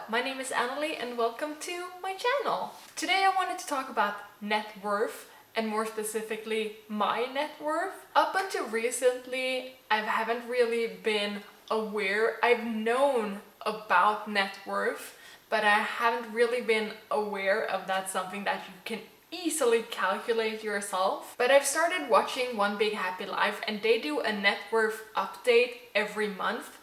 my name is Annelie and welcome to my channel. Today I wanted to talk about net worth and more specifically my net worth. Up until recently, I haven't really been aware. I've known about net worth, but I haven't really been aware of that something that you can easily calculate yourself. But I've started watching One Big Happy Life and they do a net worth update every month.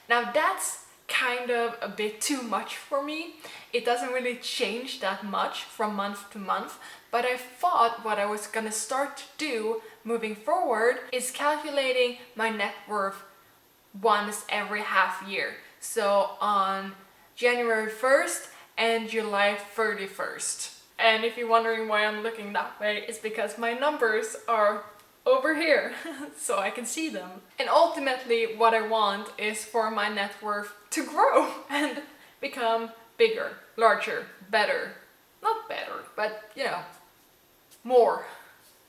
Now that's kind of a bit too much for me. It doesn't really change that much from month to month, but I thought what I was gonna start to do moving forward is calculating my net worth once every half year. So on January 1st and July 31st. And if you're wondering why I'm looking that way, it's because my numbers are over here so I can see them. And ultimately what I want is for my net worth to grow and become bigger, larger, better. Not better, but you know, more.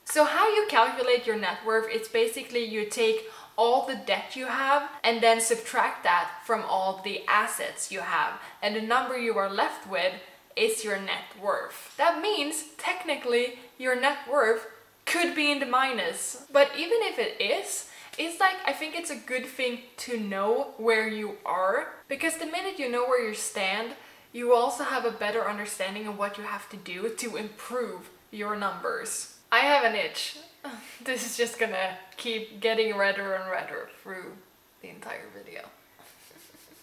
So how you calculate your net worth, it's basically you take all the debt you have and then subtract that from all the assets you have. And the number you are left with is your net worth. That means technically your net worth could be in the minus, but even if it is, it's like, I think it's a good thing to know where you are, because the minute you know where you stand, you also have a better understanding of what you have to do to improve your numbers. I have an itch. This is just gonna keep getting redder and redder through the entire video.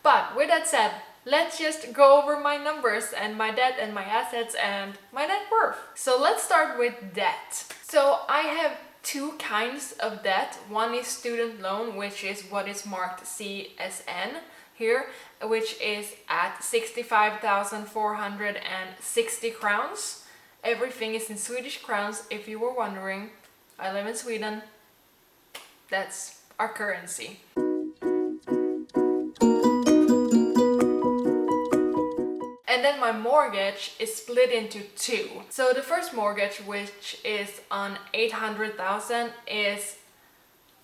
But with that said, let's just go over my numbers and my debt and my assets and my net worth. So let's start with debt. So I have two kinds of debt. One is student loan, which is what is marked CSN here, which is at 65,460 crowns. Everything is in Swedish crowns, if you were wondering. I live in Sweden. That's our currency. And then my mortgage is split into two. So the first mortgage, which is on 800,000, is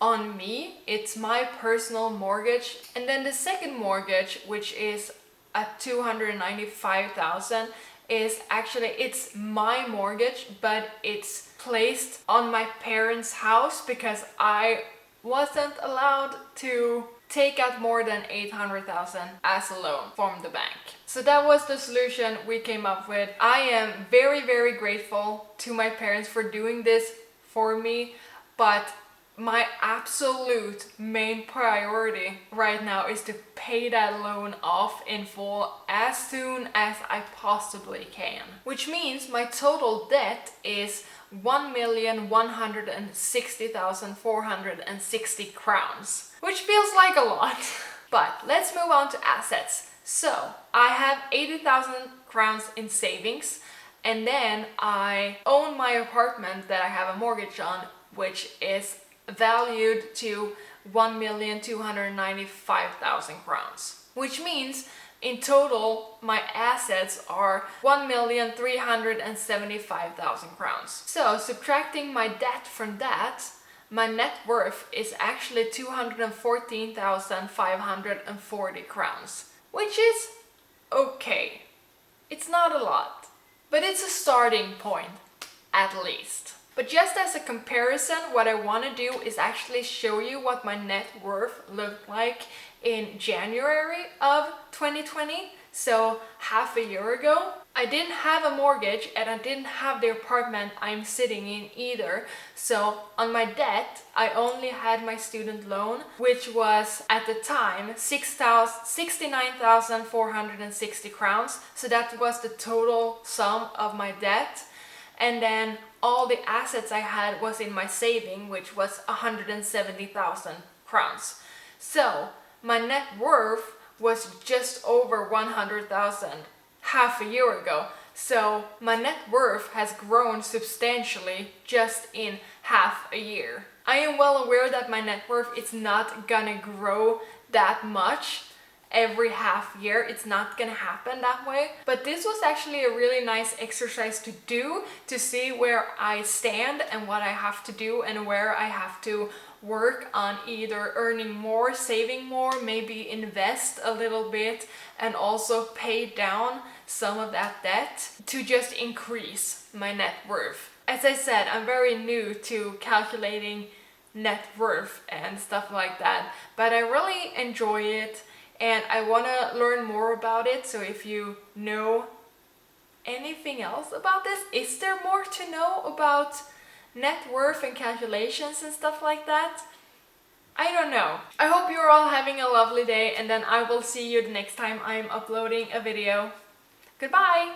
on me. It's my personal mortgage. And then the second mortgage, which is at 295,000, is actually, it's my mortgage, but it's placed on my parents' house because I wasn't allowed to take out more than 800,000 as a loan from the bank. So that was the solution we came up with. I am very, very grateful to my parents for doing this for me, but my absolute main priority right now is to pay that loan off in full as soon as I possibly can. Which means my total debt is 1,160,460 crowns. Which feels like a lot. But let's move on to assets. So I have 80,000 crowns in savings, and then I own my apartment that I have a mortgage on, which is valued to 1,295,000 crowns. Which means in total my assets are 1,375,000 crowns. So subtracting my debt from that, my net worth is actually 214,540 crowns, which is okay. It's not a lot, but it's a starting point, at least. But just as a comparison, what I want to do is actually show you what my net worth looked like in January of 2020, so half a year ago. I didn't have a mortgage and I didn't have the apartment I'm sitting in either. So on my debt, I only had my student loan, which was at the time 69,460 crowns. So that was the total sum of my debt. And then all the assets I had was in my saving, which was 170,000 crowns. So my net worth was just over 100,000 half a year ago. So my net worth has grown substantially just in half a year. I am well aware that my net worth is not gonna grow that much every half year. It's not gonna happen that way. But this was actually a really nice exercise to do to see where I stand and what I have to do and where I have to work on either earning more, saving more, maybe invest a little bit, and also pay down some of that debt to just increase my net worth. As I said, I'm very new to calculating net worth and stuff like that, but I really enjoy it and I want to learn more about it. So if you know anything else about this, is there more to know about net worth and calculations and stuff like that? I don't know. I hope you're all having a lovely day, and then I will see you the next time I'm uploading a video. Goodbye!